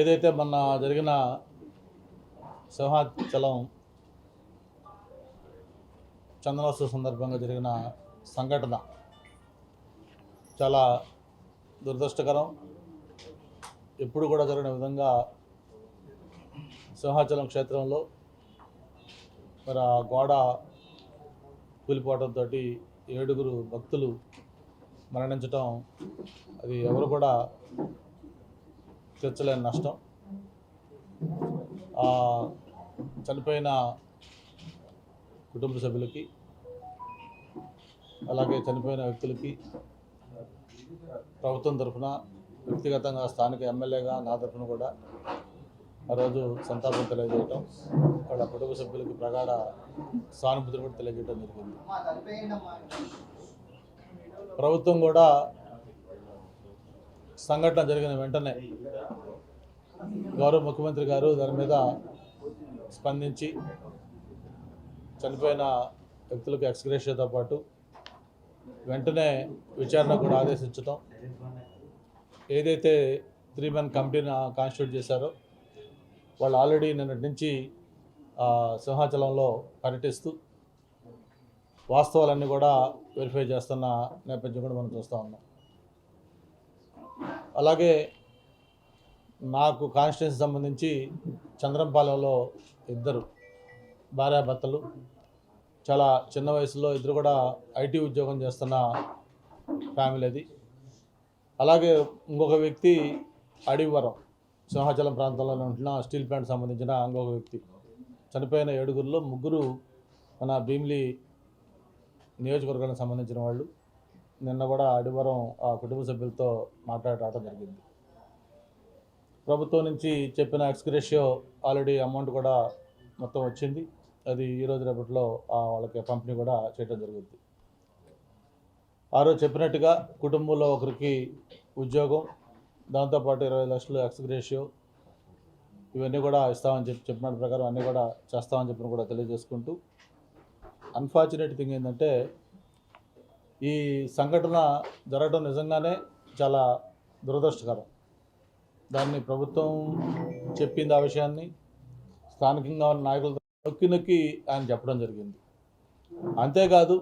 ఏదైతే మొన్న జరిగిన సింహాచలం చందనోత్సవ సందర్భంగా జరిగిన సంఘటన చాలా దురదృష్టకరం. ఎప్పుడు కూడా జరిగిన విధంగా సింహాచలం క్షేత్రంలో మరి ఆ గోడ కూలిపోవడంతో 7 భక్తులు మరణించడం అది ఎవరు కూడా తీర్చలేని నష్టం. చనిపోయిన కుటుంబ సభ్యులకి అలాగే చనిపోయిన వ్యక్తులకి ప్రభుత్వం తరఫున వ్యక్తిగతంగా స్థానిక ఎమ్మెల్యేగా నా తరఫున కూడా ఆ రోజు సంతాపం తెలియజేయటం, వాళ్ళ కుటుంబ సభ్యులకి ప్రగాఢ సానుభూతిని కూడా తెలియజేయడం జరిగింది. ప్రభుత్వం కూడా సంఘటన జరిగిన వెంటనే గౌరవ ముఖ్యమంత్రి గారు దాని మీద స్పందించి చనిపోయిన వ్యక్తులకు ఎక్స్గ్రేషియాతో పాటు వెంటనే విచారణ కూడా ఆదేశించడం, ఏదైతే 3 మెన్ కమిటీని కాన్స్టిట్యూట్ చేశారో వాళ్ళు ఆల్రెడీ నిన్నటి నుంచి సింహాచలంలో పర్యటిస్తూ వాస్తవాలన్నీ కూడా వెరిఫై చేస్తున్న నేపథ్యం కూడా మనం చూస్తూ ఉన్నాం. అలాగే నాకు కాన్స్టిట్యున్సీ సంబంధించి చంద్రంపాలెంలో 2 భార్యాభర్తలు, చాలా చిన్న వయసులో 2 కూడా ఐటీ ఉద్యోగం చేస్తున్న ఫ్యామిలీ అది. అలాగే ఇంకొక వ్యక్తి అడివరం సింహాచలం ప్రాంతంలో ఉంటున్న స్టీల్ ప్లాంట్ సంబంధించిన ఇంకొక వ్యక్తి. చనిపోయిన 7గురిలో 3 మన భీమిలి నియోజకవర్గానికి సంబంధించిన వాళ్ళు. నిన్న కూడా అడివరం ఆ కుటుంబ సభ్యులతో మాట్లాడటం జరిగింది. ప్రభుత్వం నుంచి చెప్పిన ఎక్స్గ్రేషియో ఆల్రెడీ అమౌంట్ కూడా మొత్తం వచ్చింది. అది ఈరోజు రేపట్లో వాళ్ళకి పంపిణీ కూడా చేయడం జరుగుతుంది. ఆ రోజు చెప్పినట్టుగా కుటుంబంలో ఒకరికి ఉద్యోగం, దాంతోపాటు 20 లక్షలు ఎక్స్గ్రేషియో ఇవన్నీ కూడా ఇస్తామని చెప్పిన ప్రకారం అన్నీ కూడా చేస్తామని చెప్పిన కూడా తెలియజేసుకుంటూ, అన్ఫార్చునేట్ థింగ్ ఏంటంటే ఈ సంఘటన జరగడం నిజంగానే చాలా దురదృష్టకరం. దాన్ని ప్రభుత్వం చెప్పింది ఆ విషయాన్ని స్థానికంగా ఉన్న నాయకులతో నొక్కి ఆయన చెప్పడం జరిగింది. అంతేకాదు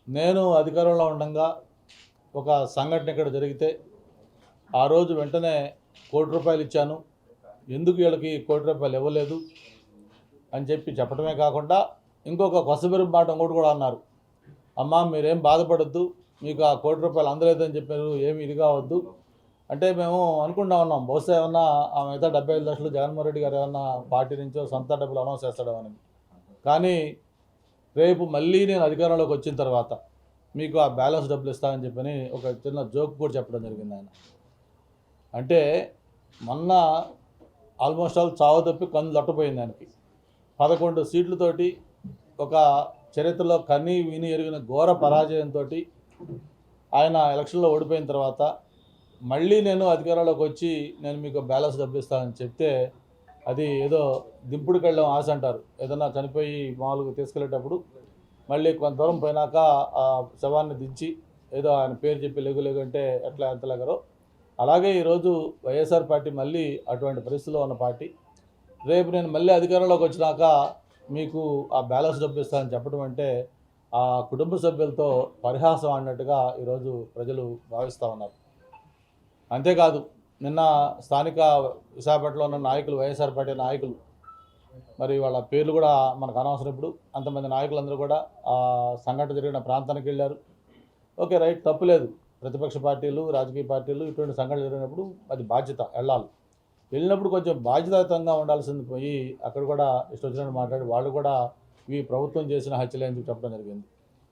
నేను అధికారంలో ఉండగా ఒక సంఘటన ఇక్కడ జరిగితే ఆ రోజు వెంటనే ₹1 ఇచ్చాను, ఎందుకు వీళ్ళకి ₹1 ఇవ్వలేదు అని చెప్పడమే కాకుండా ఇంకొక కొసబెరు మాట కూడా అన్నారు. అమ్మా మీరేం బాధపడద్దు, మీకు ఆ ₹1 అందలేదని చెప్పారు, ఏమి ఇది కావద్దు అంటే మేము అనుకుంటా ఉన్నాం బహుశా ఏమన్నా ఆ మిగతా 75 లక్షలు జగన్మోహన్ రెడ్డి గారు ఏమన్నా పార్టీ నుంచో సొంత డబ్బులు అనౌన్స్ చేస్తాడేమని. కానీ రేపు మళ్ళీ నేను అధికారంలోకి వచ్చిన తర్వాత మీకు ఆ బ్యాలెన్స్ డబ్బులు ఇస్తామని చెప్పని ఒక చిన్న జోక్ కూడా చెప్పడం జరిగింది ఆయన. అంటే మొన్న ఆల్మోస్ట్ ఆల్ చావు తప్పి కన్ను లొట్టపోయింది ఆయనకి. 11 సీట్లతోటి ఒక చరిత్రలో కన్నీ విని ఎరిగిన ఘోర పరాజయంతో ఆయన ఎలక్షన్లో ఓడిపోయిన తర్వాత మళ్ళీ నేను అధికారంలోకి వచ్చి నేను మీకు బ్యాలెన్స్ డబ్బులు ఇస్తానని చెప్తే అది ఏదో దింపుడికి వెళ్ళడం ఆశ అంటారు. ఏదన్నా చనిపోయి మామూలుగా తీసుకెళ్ళేటప్పుడు మళ్ళీ కొంత దూరం పోయినాక ఆ శవాన్ని దించి ఏదో ఆయన పేరు చెప్పి లెగు అంటే ఎంత లెగరో అలాగే ఈరోజు వైఎస్ఆర్ పార్టీ మళ్ళీ అటువంటి పరిస్థితిలో ఉన్న పార్టీ. రేపు నేను మళ్ళీ అధికారంలోకి వచ్చినాక మీకు ఆ బ్యాలెన్స్ డబ్బు ఇస్తానని చెప్పడం అంటే ఆ కుటుంబ సభ్యులతో పరిహాసం అన్నట్టుగా ఈరోజు ప్రజలు భావిస్తూ ఉన్నారు. అంతేకాదు నిన్న స్థానిక విశాఖపట్నంలో ఉన్న నాయకులు, వైఎస్ఆర్ పార్టీ నాయకులు, మరి వాళ్ళ పేర్లు కూడా మనకు అనవసరం, ఇప్పుడు అంతమంది నాయకులందరూ కూడా ఆ సంఘటన జరిగిన ప్రాంతానికి వెళ్ళారు. ఓకే, రైట్, తప్పు లేదు. ప్రతిపక్ష పార్టీలు, రాజకీయ పార్టీలు ఇటువంటి సంఘటన జరిగినప్పుడు అది బాధ్యత, వెళ్ళినప్పుడు కొంచెం బాధ్యతాయుతంగా ఉండాల్సింది పోయి అక్కడ కూడా ఇష్టం వచ్చినట్టు మాట్లాడి వాళ్ళు కూడా ఇవి ప్రభుత్వం చేసిన హత్యలే అని చెప్పడం జరిగింది.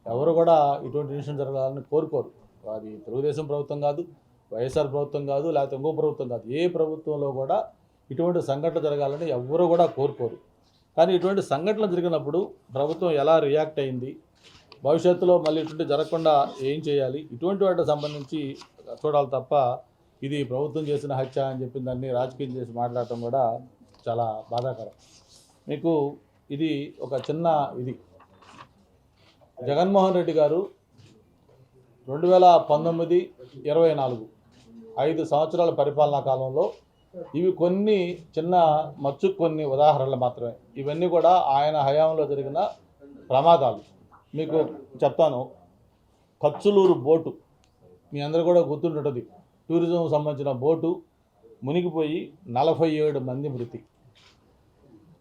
ఎవరు కూడా ఇటువంటి విషయం జరగాలని కోరుకోరు. అది తెలుగుదేశం ప్రభుత్వం కాదు, వైఎస్ఆర్ ప్రభుత్వం కాదు, లేకపోతే ఇంకో ప్రభుత్వం కాదు, ఏ ప్రభుత్వంలో కూడా ఇటువంటి సంఘటన జరగాలని ఎవరు కూడా కోరుకోరు. కానీ ఇటువంటి సంఘటనలు జరిగినప్పుడు ప్రభుత్వం ఎలా రియాక్ట్ అయింది, భవిష్యత్తులో మళ్ళీ ఇటువంటి జరగకుండా ఏం చేయాలి, ఇటువంటి వాటికి సంబంధించి చూడాలి తప్ప ఇది ప్రభుత్వం చేసిన హత్య అని చెప్పిన దాన్ని రాజకీయం చేసి మాట్లాడటం కూడా చాలా బాధాకరం. మీకు ఇది ఒక చిన్న జగన్మోహన్ రెడ్డి గారు 2019-24 5 సంవత్సరాల పరిపాలనా కాలంలో ఇవి కొన్ని చిన్న కొన్ని ఉదాహరణలు మాత్రమే. ఇవన్నీ కూడా ఆయన హయాంలో జరిగిన ప్రమాదాలు. మీకు చెప్తాను. కచ్చులూరు బోటు మీ అందరూ కూడా గుర్తుంటుంది. టూరిజం సంబంధించిన బోటు మునిగిపోయి 47 మంది మృతి.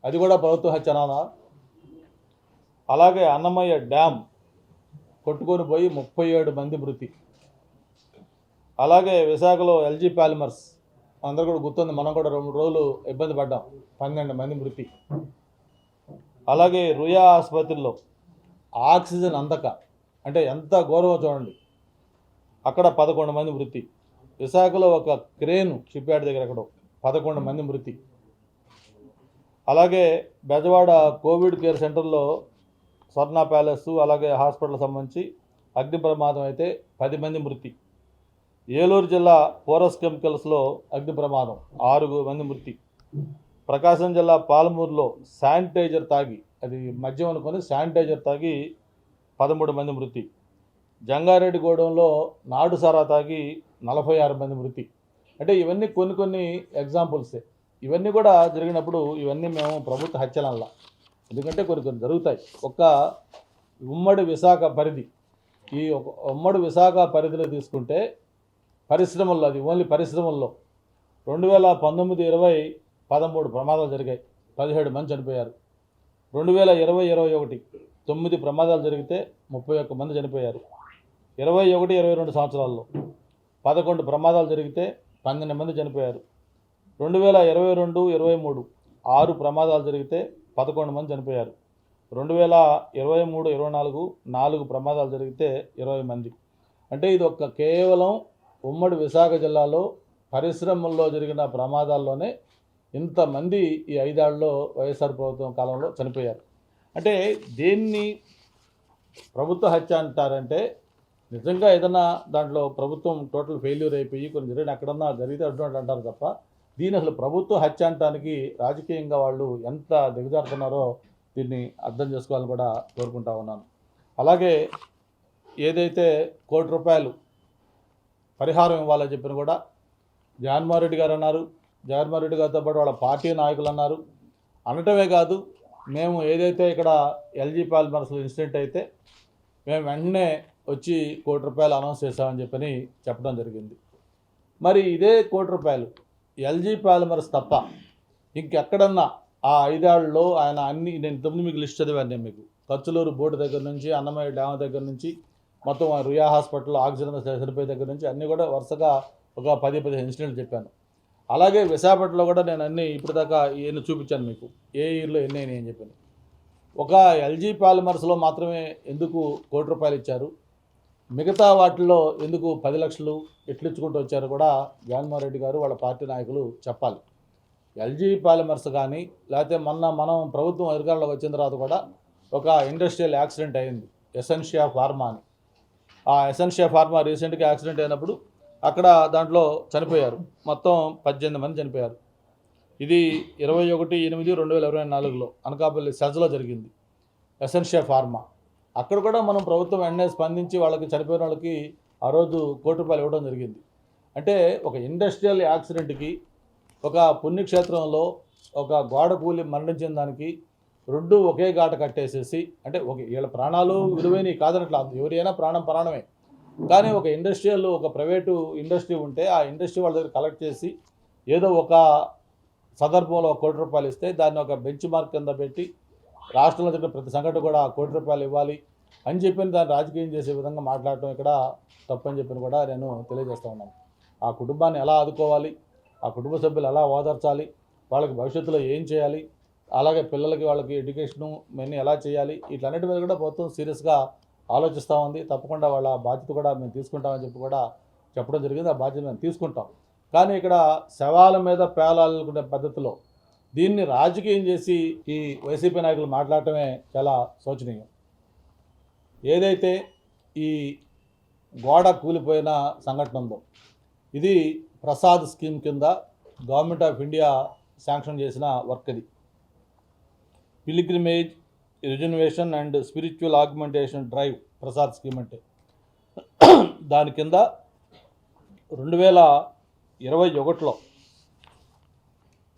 అది కూడా ప్రభుత్వ హత్యనా? అలాగే అన్నమయ్య డ్యామ్ కొట్టుకొని పోయి 37 మంది మృతి. అలాగే విశాఖలో ఎల్జీ పాలిమర్స్ అందరూ కూడా గుర్తుంది, మనం కూడా 2 రోజులు ఇబ్బంది పడ్డాం, 12 మంది మృతి. అలాగే రుయా ఆసుపత్రిలో ఆక్సిజన్ అందక, అంటే ఎంత ఘోరమో చూడండి, అక్కడ 11 మంది మృతి. విశాఖలో ఒక క్రేను షిప్యార్డ్ దగ్గర అక్కడ 11 మంది మృతి. అలాగే బెజవాడ కోవిడ్ కేర్ సెంటర్లో స్వర్ణ ప్యాలెస్ అలాగే హాస్పిటల్ సంబంధించి అగ్ని ప్రమాదం అయితే 10 మంది మృతి. ఏలూరు జిల్లా పోరస్ కెమికల్స్లో అగ్ని ప్రమాదం 6 మంది మృతి. ప్రకాశం జిల్లా పాలమూరులో శానిటైజర్ తాగి, అది మద్యం అనుకొని శానిటైజర్ తాగి 13 మంది మృతి. జంగారెడ్డిగూడెంలో నాడు సారా తాగి 46 మంది మృతి. అంటే ఇవన్నీ కొన్ని ఎగ్జాంపుల్సే. ఇవన్నీ కూడా జరిగినప్పుడు ఇవన్నీ మేము ప్రభుత్వ హత్యలల్లా, ఎందుకంటే కొన్ని జరుగుతాయి. ఒక ఉమ్మడి విశాఖ పరిధి, ఈ ఒక ఉమ్మడి విశాఖ పరిధిలో తీసుకుంటే పరిశ్రమల్లో, అది ఓన్లీ పరిశ్రమల్లో 2019-20 13 ప్రమాదాలు జరిగాయి, 17 మంది చనిపోయారు. 2020-21 9 ప్రమాదాలు జరిగితే 31 మంది చనిపోయారు. 21-22 సంవత్సరాల్లో 11 ప్రమాదాలు జరిగితే 12 మంది చనిపోయారు. 2022-23 6 ప్రమాదాలు జరిగితే 11 మంది చనిపోయారు. 2023-24 4 ప్రమాదాలు జరిగితే 20 మంది. అంటే ఇది కేవలం ఉమ్మడి విశాఖ జిల్లాలో పరిశ్రమల్లో జరిగిన ప్రమాదాల్లోనే ఇంతమంది ఈ 5 ఏళ్లలో వైఎస్ఆర్ ప్రభుత్వం కాలంలో చనిపోయారు. అంటే దేన్ని ప్రభుత్వ హత్య అంటారంటే, నిజంగా ఏదైనా దాంట్లో ప్రభుత్వం టోటల్ ఫెయిల్యూర్ అయిపోయి కొన్ని జరిగిన ఎక్కడన్నా జరిగితే అటువంటి అంటారు తప్ప, దీని అసలు ప్రభుత్వ హత్య అంటానికి రాజకీయంగా వాళ్ళు ఎంత దిగజారుతున్నారో దీన్ని అర్థం చేసుకోవాలని కూడా కోరుకుంటా ఉన్నాను. అలాగే ఏదైతే ₹1 కోటి పరిహారం ఇవ్వాలని చెప్పిన కూడా జగన్మోహన్ రెడ్డి గారు అన్నారు. జగన్మోహన్ రెడ్డి గారితో పాటు వాళ్ళ పార్టీ నాయకులు అన్నారు. అనటమే కాదు, మేము ఏదైతే ఇక్కడ ఎల్జీ పాలిమర్స్ ఇన్సిడెంట్ అయితే మేము వెంటనే వచ్చి ₹1 కోటి అనౌన్స్ చేశామని చెప్పని చెప్పడం జరిగింది. మరి ఇదే ₹1 కోటి ఎల్జీ పాలిమర్స్ తప్ప ఇంకెక్కడన్నా ఆ 5 ఏళ్లలో ఆయన అన్ని, నేను ఇంతకుముందు మీకు లిస్ట్ చదివాను, నేను మీకు కచ్చులూరు బోర్డు దగ్గర నుంచి అన్నమయ్య డ్యామ్ దగ్గర నుంచి మొత్తం రుయా హాస్పిటల్లో ఆక్సిజన్ సరిపోయే దగ్గర నుంచి అన్నీ కూడా వరుసగా ఒక 10-15 ఇన్సిడెంట్లు చెప్పాను. అలాగే విశాఖపట్నంలో కూడా నేను అన్నీ ఇప్పటిదాకా ఎన్ని చూపించాను మీకు, ఏ ఇయర్లో ఎన్ని అయినాయి అని చెప్పాను. ఒక ఎల్జీ పాలిమర్స్లో మాత్రమే ఎందుకు ₹1 కోటి ఇచ్చారు, మిగతా వాటిల్లో ఎందుకు 10 లక్షలు ఎట్లిచ్చుకుంటూ వచ్చారు కూడా జగన్మోహన్ రెడ్డి గారు వాళ్ళ పార్టీ నాయకులు చెప్పాలి. ఎల్జీ పాలిమర్స్ కానీ, లేకపోతే మనం ప్రభుత్వం అధికారంలోకి వచ్చిన తర్వాత కూడా ఒక ఇండస్ట్రియల్ యాక్సిడెంట్ అయింది, ఎసెన్షియా ఫార్మా అని. ఆ ఎసెన్షియా ఫార్మా రీసెంట్గా యాక్సిడెంట్ అయినప్పుడు అక్కడ దాంట్లో చనిపోయారు, మొత్తం 18 మంది చనిపోయారు. ఇది 21/8/2024 అనకాపల్లి సెజ్లో జరిగింది, ఎసెన్షియా ఫార్మా. అక్కడ కూడా మనం ప్రభుత్వం వెంటనే స్పందించి వాళ్ళకి చనిపోయిన వాళ్ళకి ఆ రోజు ₹1 కోటి ఇవ్వడం జరిగింది. అంటే ఒక ఇండస్ట్రియల్ యాక్సిడెంట్కి, ఒక పుణ్యక్షేత్రంలో ఒక గోడ కూలి మరణించిన దానికి 2 ఒకే ఘాట కట్టేసేసి, అంటే వీళ్ళ ప్రాణాలు విలువైనవి కాదనట్లా, ఎవరైనా ప్రాణమే. కానీ ఒక ఇండస్ట్రియల్, ఒక ప్రైవేటు ఇండస్ట్రీ ఉంటే ఆ ఇండస్ట్రీ వాళ్ళ దగ్గర కలెక్ట్ చేసి ఏదో ఒక సందర్భంలో ₹1 కోటి ఇస్తే దాన్ని ఒక బెంచ్ మార్క్ కింద పెట్టి రాష్ట్రంలో జరిగిన ప్రతి సంఘటన కూడా ₹1 కోటి ఇవ్వాలి అని చెప్పి దాన్ని రాజకీయం చేసే విధంగా మాట్లాడటం ఇక్కడ తప్పని చెప్పి కూడా నేను తెలియజేస్తూ ఉన్నాను. ఆ కుటుంబాన్ని ఎలా ఆదుకోవాలి, ఆ కుటుంబ సభ్యులు ఎలా ఓదార్చాలి, వాళ్ళకి భవిష్యత్తులో ఏం చేయాలి, అలాగే పిల్లలకి వాళ్ళకి ఎడ్యుకేషను ఇవన్నీ ఎలా చేయాలి, వీటన్నిటి మీద కూడా ప్రభుత్వం సీరియస్గా ఆలోచిస్తూ ఉంది. తప్పకుండా వాళ్ళ బాధ్యత కూడా మేము తీసుకుంటామని చెప్పి కూడా చెప్పడం జరిగింది. ఆ బాధ్యత మేము తీసుకుంటాం. కానీ ఇక్కడ శవాల మీద పేలాలనుకునే పద్ధతిలో దీన్ని రాజకీయం చేసి ఈ వైసీపీ నాయకులు మాట్లాడటమే చాలా శోచనీయం. ఏదైతే ఈ గోడ కూలిపోయిన సంఘటన ఉందో, ఇది ప్రసాద్ స్కీమ్ కింద గవర్నమెంట్ ఆఫ్ ఇండియా శాంక్షన్ చేసిన వర్క్. ఇది pilgrimage reservation and spiritual augmentation drive Prasad scheme అంటే. దాని కింద 2021లో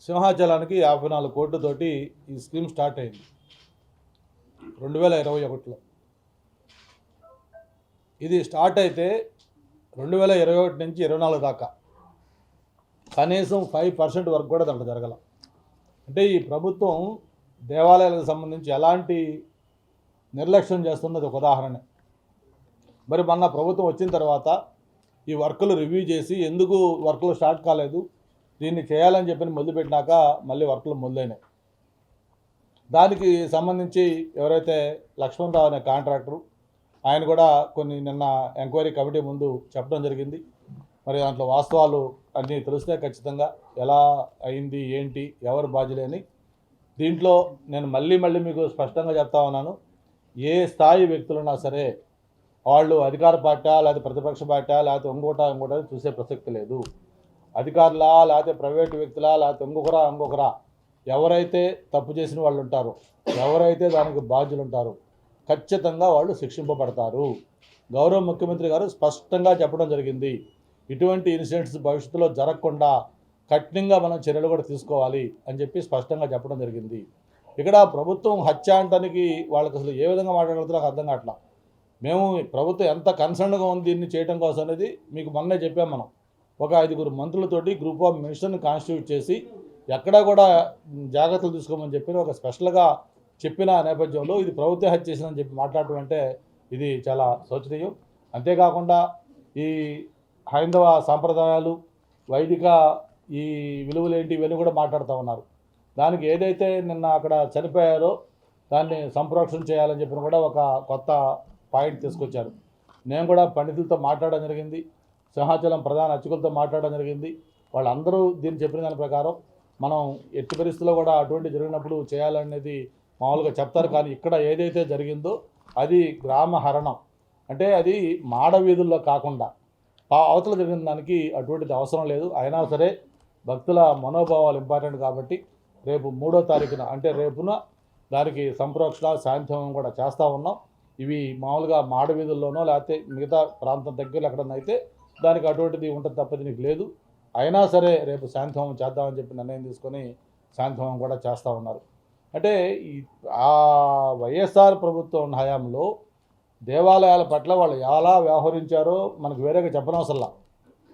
సింహాచలానికి 54 కోట్లతోటి ఈ స్కీమ్ స్టార్ట్ అయింది 2021లో. ఇది స్టార్ట్ అయితే 2021 నుంచి 24 దాకా కనీసం 5% వరకు కూడా దాంట్లో జరగల. అంటే ఈ ప్రభుత్వం దేవాలయాలకు సంబంధించి ఎలాంటి నిర్లక్ష్యం చేస్తున్నది ఒక ఉదాహరణ. మరి మొన్న ప్రభుత్వం వచ్చిన తర్వాత ఈ వర్కులు రివ్యూ చేసి ఎందుకు వర్కులు స్టార్ట్ కాలేదు, దీన్ని చేయాలని చెప్పి మొదలుపెట్టినాక మళ్ళీ వర్కులు మొదలైనాయి. దానికి సంబంధించి ఎవరైతే లక్ష్మణరావు అనే కాంట్రాక్టరు ఆయన కూడా కొన్ని నిన్న ఎంక్వైరీ కమిటీ ముందు చెప్పడం జరిగింది. మరి దాంట్లో వాస్తవాలు అన్నీ తెలిస్తే ఖచ్చితంగా ఎలా అయింది ఏంటి ఎవరు బాధ్యులేని. దీంట్లో నేను మళ్ళీ మీకు స్పష్టంగా చెప్తా ఉన్నాను, ఏ స్థాయి వ్యక్తులున్నా సరే వాళ్ళు అధికార పార్టీ లేకపోతే ప్రతిపక్ష పార్టీ లేకపోతే ఇంకోట చూసే ప్రసక్తి లేదు. అధికారులా లేకపోతే ప్రైవేటు వ్యక్తులా లేకపోతే ఇంకొకరా ఎవరైతే తప్పు చేసిన వాళ్ళు ఉంటారో, ఎవరైతే దానికి బాధ్యులు ఉంటారో ఖచ్చితంగా వాళ్ళు శిక్షింపబడతారు. గౌరవ ముఖ్యమంత్రి గారు స్పష్టంగా చెప్పడం జరిగింది, ఇటువంటి ఇన్సిడెంట్స్ భవిష్యత్తులో జరగకుండా కఠినంగా మనం చర్యలు కూడా తీసుకోవాలి అని చెప్పి స్పష్టంగా చెప్పడం జరిగింది. ఇక్కడ ప్రభుత్వం హత్య అంటానికి వాళ్ళకి అసలు ఏ విధంగా మాట్లాడుతుందో నాకు అర్థం కావట్లా. మేము ప్రభుత్వం ఎంత కన్సర్న్గా ఉంది దీన్ని చేయడం కోసం అనేది మీకు మొన్నే చెప్పాం. మనం ఒక 5 మంత్రులతోటి గ్రూప్ ఆఫ్ మినిస్టర్ని కాన్స్టిట్యూట్ చేసి ఎక్కడా కూడా జాగ్రత్తలు తీసుకోమని చెప్పి ఒక స్పెషల్గా చెప్పిన నేపథ్యంలో ఇది ప్రభుత్వ హత్య చేసిందని చెప్పి మాట్లాడటం అంటే ఇది చాలా శోచనీయం. అంతేకాకుండా ఈ హైందవ సాంప్రదాయాలు వైదిక ఈ విలువలు ఏంటి ఇవన్నీ కూడా మాట్లాడుతూ ఉన్నారు. దానికి ఏదైతే నిన్న అక్కడ చనిపోయారో దాన్ని సంప్రోక్షణ చేయాలని చెప్పిన కూడా ఒక కొత్త పాయింట్ తీసుకొచ్చారు. నేను కూడా పండితులతో మాట్లాడడం జరిగింది, సింహాచలం ప్రధాన అర్చకులతో మాట్లాడడం జరిగింది. వాళ్ళందరూ దీన్ని చెప్పిన దాని ప్రకారం మనం ఎట్టి పరిస్థితుల్లో కూడా అటువంటి జరిగినప్పుడు చేయాలనేది మామూలుగా చెప్తారు. కానీ ఇక్కడ ఏదైతే జరిగిందో అది గ్రామ హరణం, అంటే అది మాడ వీధుల్లో కాకుండా అవతల జరిగిన దానికి అటువంటిది అవసరం లేదు. అయినా సరే భక్తుల మనోభావాలు ఇంపార్టెంట్ కాబట్టి రేపు 3వ తారీఖున అంటే రేపున దానికి సంప్రోక్షణ శాంతిహోమం కూడా చేస్తూ ఉన్నాం. ఇవి మామూలుగా మాడ వీధుల్లోనో లేకపోతే మిగతా ప్రాంతం దగ్గరలో ఎక్కడన్నా అయితే దానికి అటువంటిది ఉంటుంది తప్పది నీకు లేదు. అయినా సరే రేపు శాంతిహోమం చేద్దామని చెప్పి నిర్ణయం తీసుకొని శాంతిహోమం కూడా చేస్తూ ఉన్నారు. అంటే ఆ వైఎస్ఆర్ ప్రభుత్వం హయాంలో దేవాలయాల పట్ల వాళ్ళు ఎలా వ్యవహరించారో మనకు వేరేగా చెప్పనవసరంలా.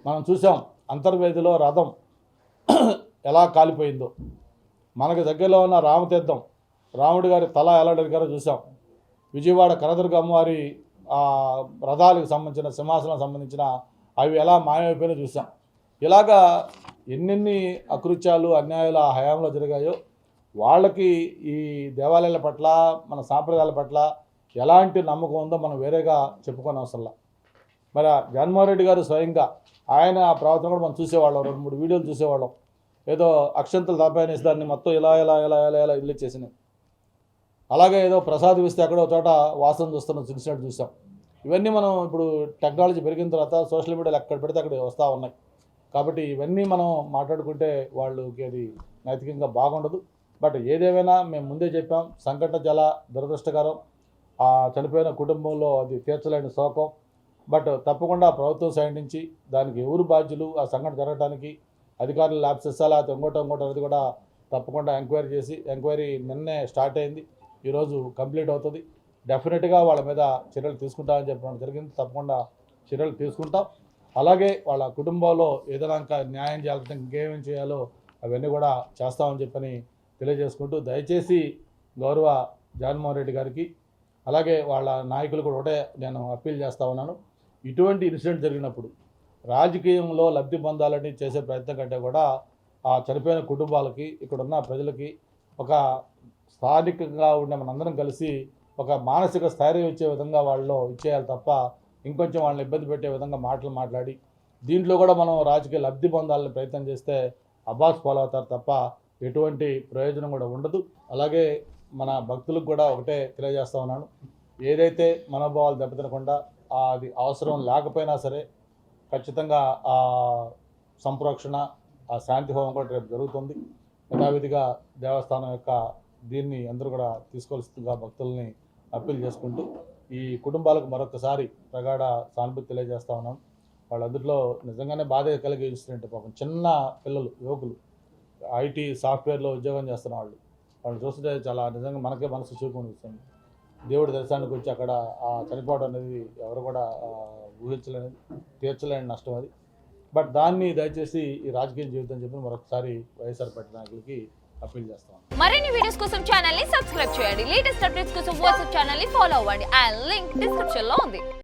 మనం చూసాం అంతర్వేదిలో రథం ఎలా కాలిపోయిందో, మనకు దగ్గరలో ఉన్న రామతీర్థం రాముడి గారి తల ఎలా నరికారో చూసాం, విజయవాడ కనదుర్గ అమ్మవారి రథాలకు సంబంధించిన సింహాసనం సంబంధించిన అవి ఎలా మాయమైపోయినా చూసాం. ఇలాగా ఎన్నెన్ని అకృత్యాలు అన్యాయాలు ఆ హయాంలో జరిగాయో వాళ్ళకి ఈ దేవాలయాల పట్ల మన సాంప్రదాయాల పట్ల ఎలాంటి నమ్మకం ఉందో మనం వేరేగా చెప్పుకోని అవసరంలా. మరి జగన్మోహన్ రెడ్డి గారు స్వయంగా ఆయన ఆ ప్రవర్తన కూడా మనం చూసేవాళ్ళం, 2-3 వీడియోలు చూసేవాళ్ళం. ఏదో అక్షంతలు దాపాయనేసి దాన్ని మొత్తం ఇలా ఇల్లు చేసినాయి. అలాగే ఏదో ప్రసాదం ఇస్తే ఎక్కడో చోట వాసన చూస్తున్న చూసినట్టు చూసాం. ఇవన్నీ మనం ఇప్పుడు టెక్నాలజీ పెరిగిన తర్వాత సోషల్ మీడియాలో ఎక్కడ పెడితే అక్కడ వస్తూ ఉన్నాయి. కాబట్టి ఇవన్నీ మనం మాట్లాడుకుంటే వాళ్ళకి అది నైతికంగా బాగుండదు. బట్ ఏదేమైనా మేము ముందే చెప్పాం, సంఘటన చాలా దురదృష్టకరం, ఆ చనిపోయిన కుటుంబంలో అది తీర్చలేని శోకం. బట్ తప్పకుండా ప్రభుత్వం సైడ్ నుంచి దానికి ఎవరు బాధ్యులు, ఆ సంఘటన జరగడానికి అధికారులు ల్యాబ్సెస్ లేకపోతే ఇంకోటి అనేది కూడా తప్పకుండా ఎంక్వైరీ చేసి, ఎంక్వైరీ నిన్నే స్టార్ట్ అయింది, ఈరోజు కంప్లీట్ అవుతుంది. డెఫినెట్గా వాళ్ళ మీద చర్యలు తీసుకుంటామని చెప్పడం జరిగింది. తప్పకుండా చర్యలు తీసుకుంటాం. అలాగే వాళ్ళ కుటుంబంలో ఏదైనా ఇంకా న్యాయం చేయాలంటే ఇంకేమేం చేయాలో అవన్నీ కూడా చేస్తామని చెప్పని తెలియజేసుకుంటూ, దయచేసి గౌరవ జగన్మోహన్ రెడ్డి గారికి అలాగే వాళ్ళ నాయకులు కూడా ఒకటే నేను అప్పీల్ చేస్తూ ఉన్నాను, ఇటువంటి ఇన్సిడెంట్ జరిగినప్పుడు రాజకీయంలో లబ్ధి పొందాలని చేసే ప్రయత్నం కంటే కూడా ఆ చనిపోయిన కుటుంబాలకి ఇక్కడున్న ప్రజలకి ఒక స్థానికంగా ఉండే మనందరం కలిసి ఒక మానసిక స్థైర్యం ఇచ్చే విధంగా వాళ్ళలో ఇచ్చేయాలి తప్ప ఇంకొంచెం వాళ్ళని ఇబ్బంది పెట్టే విధంగా మాట్లాడి దీంట్లో కూడా మనం రాజకీయ లబ్ధి పొందాలని ప్రయత్నం చేస్తే అబాస్ పాలవుతారు తప్ప ఎటువంటి ప్రయోజనం కూడా ఉండదు. అలాగే మన భక్తులకు కూడా ఒకటే తెలియజేస్తూ ఉన్నాను, ఏదైతే మనోభావాలు దెబ్బతినకుండా అది అవసరం లేకపోయినా సరే ఖచ్చితంగా ఆ సంప్రోక్షణ ఆ శాంతి హోమం కూడా రేపు జరుగుతుంది. యథావిధిగా దేవస్థానం యొక్క దీన్ని అందరూ కూడా తీసుకోవాల్సిందిగా భక్తుల్ని అప్పీల్ చేసుకుంటూ ఈ కుటుంబాలకు మరొకసారి ప్రగాఢ సానుభూతి తెలియజేస్తూ ఉన్నాం. వాళ్ళందరిలో నిజంగానే బాధ కలిగే ఇన్సిడెంట్, పాపం చిన్న పిల్లలు యువకులు ఐటీ సాఫ్ట్వేర్లో ఉద్యోగం చేస్తున్న వాళ్ళు చూస్తుంటే చాలా నిజంగా మనకే మనసు చూపునిస్తుంది. దేవుడి దర్శనానికి వచ్చి అక్కడ చనిపోవడం అనేది ఎవరు కూడా ఊహించలేని తీర్చలేని నష్టం అది. బట్ దాన్ని దయచేసి ఈ రాజకీయ జీవితం చెప్పి మరొకసారి వైఎస్ఆర్ పార్టీ నాయకులకి అప్పీల్ చేస్తాం. మరిన్ని వీడియోస్ కోసం ఛానల్ ని సబ్స్క్రైబ్ చేయండి. లేటెస్ట్ అప్డేట్స్ కోసం వాట్సాప్ ఛానల్ ని ఫాలో అవ్వండి. ఆ లింక్ డిస్క్రిప్షన్ లో ఉంది.